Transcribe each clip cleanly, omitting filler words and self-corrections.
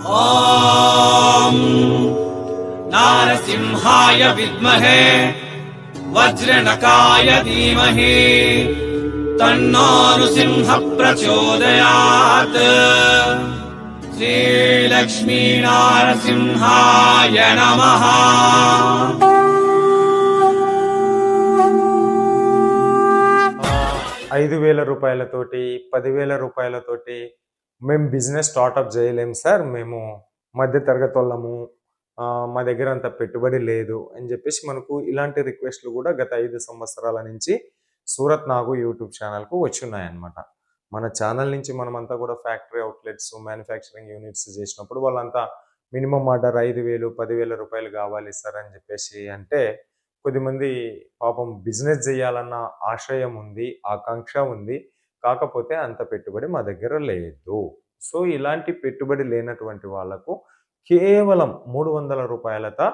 ॐ नारसिंहाय विद्महे वज्रनकाय धीमहि तन्नो नृसिंह प्रचोदयात्। श्रीलक्ष्मी नारसिंहाय नमः। 5,000 రూపాయలతోటి 10,000 రూపాయలతోటి మేము బిజినెస్ స్టార్ట్అప్ చేయలేము సార్, మేము మధ్య తరగతి వాళ్ళము, మా దగ్గర అంత పెట్టుబడి లేదు అని చెప్పేసి మనకు ఇలాంటి రిక్వెస్ట్లు కూడా గత 5 సంవత్సరాల నుంచి సూరత్ నాగు యూట్యూబ్ ఛానల్కు వచ్చున్నాయన్నమాట. మన ఛానల్ నుంచి మనమంతా కూడా ఫ్యాక్టరీ అవుట్లెట్స్, మ్యానుఫ్యాక్చరింగ్ యూనిట్స్ చేసినప్పుడు వాళ్ళంతా మినిమం ఆర్డర్ 5,000 10,000 రూపాయలు కావాలి సార్ అని చెప్పేసి అంటే, కొద్దిమంది పాపం బిజినెస్ చేయాలన్న ఆశయం ఉంది, ఆకాంక్ష ఉంది, కాకపోతే అంత పెట్టుబడి మా దగ్గర లేదు. సో ఇలాంటి పెట్టుబడి లేనటువంటి వాళ్ళకు కేవలం 300 రూపాయలతో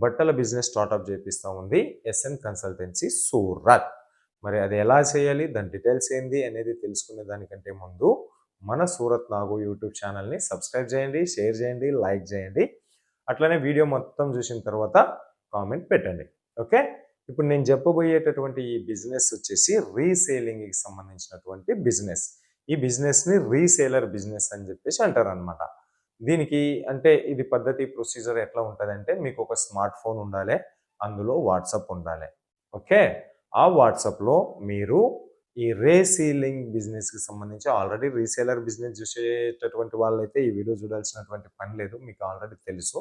బట్టల బిజినెస్ స్టార్ట్అప్ చేపిస్తూ ఉంది ఎస్ఎన్ కన్సల్టెన్సీ సూరత్. మరి అది ఎలా చేయాలి, దాని డీటెయిల్స్ ఏంది అనేది తెలుసుకునే దానికంటే ముందు మన సూరత్ నాగు యూట్యూబ్ ఛానల్ని సబ్స్క్రైబ్ చేయండి, షేర్ చేయండి, లైక్ చేయండి. అట్లనే వీడియో మొత్తం చూసిన తర్వాత కామెంట్ పెట్టండి. ఓకే, ఇప్పుడు నేను చెప్పబోయేటటువంటి ఈ బిజినెస్ వచ్చేసి రీసేలింగ్కి సంబంధించినటువంటి బిజినెస్. ఈ బిజినెస్ని రీసేలర్ బిజినెస్ అని చెప్పేసి అంటారు అనమాట. దీనికి అంటే ఇది పద్ధతి ప్రొసీజర్ ఎట్లా ఉంటుందంటే, మీకు ఒక స్మార్ట్ ఫోన్ ఉండాలి, అందులో వాట్సాప్ ఉండాలి. ఓకే, ఆ వాట్సాప్లో మీరు ఈ రీసేలింగ్ బిజినెస్కి సంబంధించి ఆల్రెడీ రీసేలర్ బిజినెస్ చూసేటటువంటి వాళ్ళైతే ఈ వీడియో చూడాల్సినటువంటి పని లేదు, మీకు ఆల్రెడీ తెలుసు.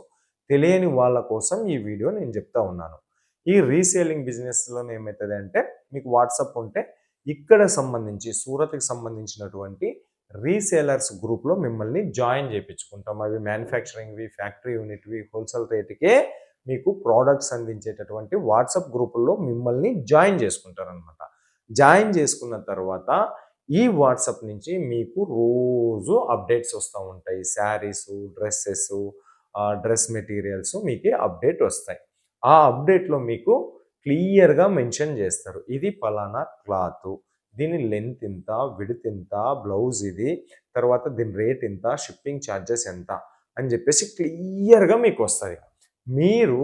తెలియని వాళ్ళ కోసం ఈ వీడియో నేను చెప్తా ఉన్నాను. ఈ రీసేలింగ్ బిజినెస్లో ఏమవుతుంది అంటే, మీకు వాట్సాప్ ఉంటే ఇక్కడ సంబంధించి సూరత్కి సంబంధించినటువంటి రీసేలర్స్ గ్రూప్లో మిమ్మల్ని జాయిన్ చేయించుకుంటాం. అవి మ్యానుఫ్యాక్చరింగ్వి, ఫ్యాక్టరీ యూనిట్వి, హోల్సేల్ రేటుకే మీకు ప్రోడక్ట్స్ అందించేటటువంటి వాట్సాప్ గ్రూపుల్లో మిమ్మల్ని జాయిన్ చేసుకుంటారనమాట. జాయిన్ చేసుకున్న తర్వాత ఈ వాట్సాప్ నుంచి మీకు రోజు అప్డేట్స్ వస్తూ ఉంటాయి. శారీసు, డ్రెస్సెస్, డ్రెస్ మెటీరియల్స్ మీకు అప్డేట్ వస్తాయి. ఆ అప్డేట్లో మీకు క్లియర్గా మెన్షన్ చేస్తారు, ఇది పలానా క్లాత్, దీని లెంత్ ఇంత, విడ్త్ ఇంత, బ్లౌజ్ ఇది, తర్వాత దీని రేట్ ఇంత, షిప్పింగ్ ఛార్జెస్ ఎంత అని చెప్పేసి క్లియర్గా మీకు వస్తుంది. మీరు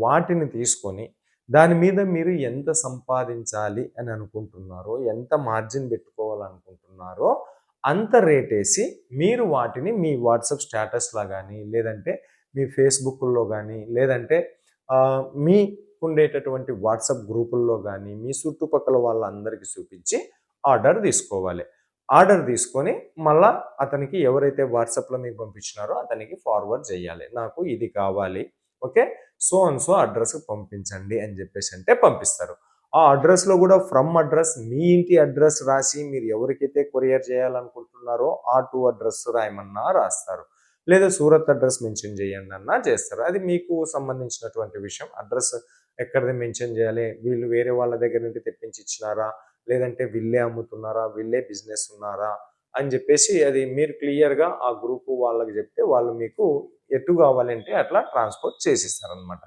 వాటిని తీసుకొని దాని మీద మీరు ఎంత సంపాదించాలి అని అనుకుంటున్నారో, ఎంత మార్జిన్ పెట్టుకోవాలనుకుంటున్నారో అంత రేట్ వేసి మీరు వాటిని మీ వాట్సాప్ స్టేటస్లో కానీ, లేదంటే మీ ఫేస్బుక్లో కానీ, లేదంటే మీ ఉండేటటువంటి వాట్సాప్ గ్రూపుల్లో కానీ మీ చుట్టుపక్కల వాళ్ళందరికీ చూపించి ఆర్డర్ తీసుకోవాలి. ఆర్డర్ తీసుకొని మళ్ళీ అతనికి ఎవరైతే వాట్సాప్లో మీకు పంపించినారో అతనికి ఫార్వర్డ్ చేయాలి, నాకు ఇది కావాలి, ఓకే సో అండ్ సో అడ్రస్కి పంపించండి అని చెప్పేసి అంటే పంపిస్తారు. ఆ అడ్రస్లో కూడా ఫ్రమ్ అడ్రస్, మీ ఇంటి అడ్రస్ రాసి మీరు ఎవరికైతే కొరియర్ చేయాలనుకుంటున్నారో ఆ 2 అడ్రస్ రాయమన్నా రాస్తారు, లేదా సూరత్ అడ్రస్ మెన్షన్ చేయండి అన్నా చేస్తారు. అది మీకు సంబంధించినటువంటి విషయం. అడ్రస్ ఎక్కడిది మెన్షన్ చేయాలి, వీళ్ళు వేరే వాళ్ళ దగ్గర నుండి తెప్పించి ఇచ్చినారా, లేదంటే వీళ్ళే అమ్ముతున్నారా, వీళ్ళే బిజినెస్ ఉన్నారా అని చెప్పేసి అది మీరు క్లియర్గా ఆ గ్రూపు వాళ్ళకి చెప్తే వాళ్ళు మీకు ఎటు కావాలంటే అట్లా ట్రాన్స్పోర్ట్ చేసిస్తారనమాట.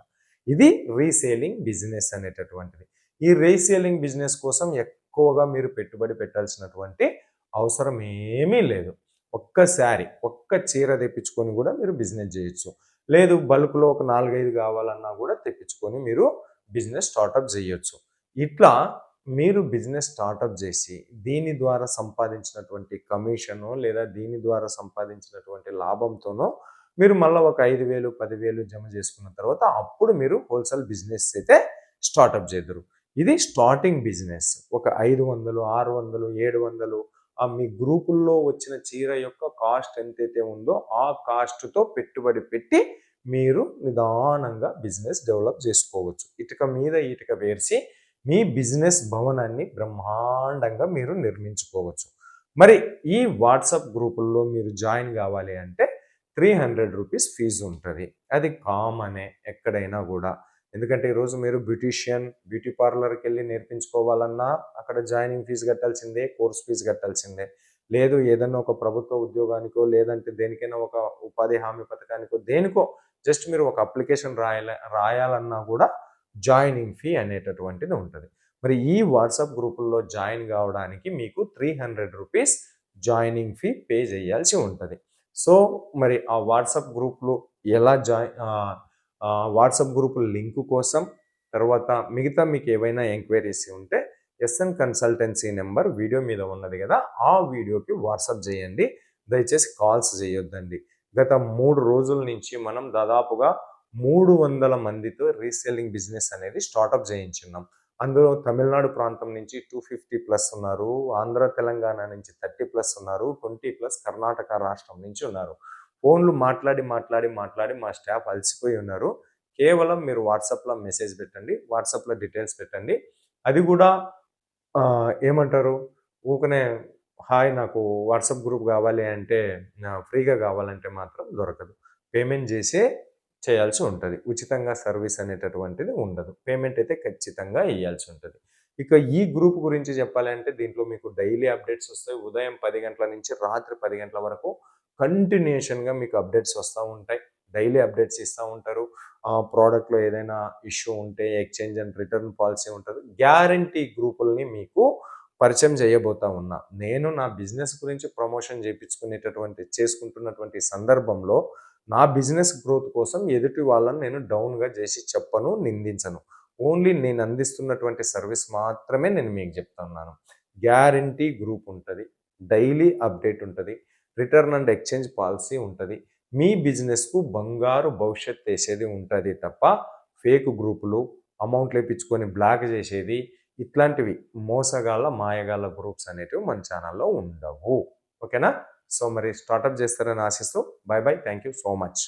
ఇది రీసేలింగ్ బిజినెస్ అనేటటువంటిది. ఈ రీసేలింగ్ బిజినెస్ కోసం ఎక్కువగా మీరు పెట్టుబడి పెట్టాల్సినటువంటి అవసరం ఏమీ లేదు. ఒక్క చీర తెప్పించుకొని కూడా మీరు బిజినెస్ చేయొచ్చు. లేదు బల్క్లో ఒక 4-5 కావాలన్నా కూడా తెప్పించుకొని మీరు బిజినెస్ స్టార్టప్ చేయొచ్చు. ఇట్లా మీరు బిజినెస్ స్టార్టప్ చేసి దీని ద్వారా సంపాదించినటువంటి కమిషను లేదా దీని ద్వారా సంపాదించినటువంటి లాభంతోనో మీరు మళ్ళీ ఒక 5,000 10,000 జమ చేసుకున్న తర్వాత అప్పుడు మీరు హోల్సేల్ బిజినెస్ అయితే స్టార్టప్ చేద్దరు. ఇది స్టార్టింగ్ బిజినెస్. ఒక 500 600 700 మీ గ్రూపుల్లో వచ్చిన చీర యొక్క కాస్ట్ ఎంతైతే ఉందో ఆ కాస్ట్తో పెట్టుబడి పెట్టి మీరు నిదానంగా బిజినెస్ డెవలప్ చేసుకోవచ్చు. ఇటుక మీద ఇటుక వేసి మీ బిజినెస్ భవనాన్ని బ్రహ్మాండంగా మీరు నిర్మించుకోవచ్చు. మరి ఈ వాట్సాప్ గ్రూపుల్లో మీరు జాయిన్ కావాలి అంటే 300 రూపీస్ ఫీజు ఉంటుంది. అది కామనే ఎక్కడైనా కూడా. ఎందుకంటే ఈరోజు మీరు బ్యూటీ పార్లర్కి వెళ్ళి నేర్పించుకోవాలన్నా అక్కడ జాయినింగ్ ఫీజు కట్టాల్సిందే, కోర్స్ ఫీజు కట్టాల్సిందే. లేదు ఏదన్నా ఒక ప్రభుత్వ ఉద్యోగానికో లేదంటే దేనికైనా ఒక ఉపాధి హామీ పథకానికో దేనికో జస్ట్ మీరు ఒక అప్లికేషన్ రాయాలన్నా కూడా జాయినింగ్ ఫీ అనేటటువంటిది ఉంటుంది. మరి ఈ వాట్సాప్ గ్రూపుల్లో జాయిన్ కావడానికి మీకు 300 రూపీస్ జాయినింగ్ ఫీ పే చేయాల్సి ఉంటుంది. సో మరి ఆ వాట్సాప్ గ్రూప్లో ఎలా వాట్సాప్ గ్రూప్ లింక్ కోసం, తర్వాత మిగతా మీకు ఏవైనా ఎంక్వైరీస్ ఉంటే ఎస్ఎన్ కన్సల్టెన్సీ నెంబర్ వీడియో మీద ఉన్నది కదా, ఆ వీడియోకి వాట్సాప్ చేయండి. దయచేసి కాల్స్ చేయొద్దండి. గత 3 రోజుల నుంచి మనం దాదాపుగా 300 మందితో రీసెల్లింగ్ బిజినెస్ అనేది స్టార్టప్ చేయించున్నాం. అందులో తమిళనాడు ప్రాంతం నుంచి 250+ ఉన్నారు, ఆంధ్ర తెలంగాణ నుంచి 30+ ఉన్నారు, 20+ కర్ణాటక రాష్ట్రం నుంచి ఉన్నారు. ఫోన్లు మాట్లాడి మాట్లాడి మాట్లాడి మా స్టాఫ్ అలసిపోయి ఉన్నారు. కేవలం మీరు వాట్సాప్లో మెసేజ్ పెట్టండి, వాట్సాప్లో డీటెయిల్స్ పెట్టండి. అది కూడా ఏమంటారు, ఊకనే హాయ్ నాకు వాట్సాప్ గ్రూప్ కావాలి అంటే ఫ్రీగా కావాలంటే మాత్రం దొరకదు. పేమెంట్ చేసే చేయాల్సి ఉంటుంది. ఉచితంగా సర్వీస్ అనేటటువంటిది ఉండదు. పేమెంట్ అయితే ఖచ్చితంగా ఇయ్యాల్సి ఉంటుంది. ఇక ఈ గ్రూప్ గురించి చెప్పాలంటే దీంట్లో మీకు డైలీ అప్డేట్స్ వస్తాయి. ఉదయం 10 గంటల నుంచి రాత్రి 10 గంటల వరకు కంటిన్యూషన్గా మీకు అప్డేట్స్ వస్తూ ఉంటాయి. డైలీ అప్డేట్స్ ఇస్తూ ఉంటారు. ప్రోడక్ట్లో ఏదైనా ఇష్యూ ఉంటే ఎక్స్చేంజ్ అండ్ రిటర్న్ పాలసీ ఉంటుంది. గ్యారంటీ గ్రూపుల్ని మీకు పరిచయం చేయబోతా ఉన్నా. నేను నా బిజినెస్ గురించి ప్రమోషన్ చేసుకుంటున్నటువంటి సందర్భంలో నా బిజినెస్ గ్రోత్ కోసం ఎదుటి వాళ్ళని నేను డౌన్గా చేసి చెప్పను, నిందించను. ఓన్లీ నేను అందిస్తున్నటువంటి సర్వీస్ మాత్రమే నేను మీకు చెప్తున్నాను. గ్యారంటీ గ్రూప్ ఉంటుంది, డైలీ అప్డేట్ ఉంటుంది, రిటర్న్ అండ్ ఎక్స్చేంజ్ పాలసీ ఉంటుంది. మీ బిజినెస్కు బంగారు భవిష్యత్ వేసేది ఉంటుంది తప్ప ఫేక్ గ్రూపులు, అమౌంట్లు వేయించుకొని బ్లాక్ చేసేది, ఇట్లాంటివి మోసగాళ్ళ మాయగాళ్ళ గ్రూప్స్ అనేటివి మన ఛానల్లో ఉండవు. ఓకేనా? సో మరి స్టార్టప్ చేస్తారని ఆశిస్తూ by by. Thank you so much.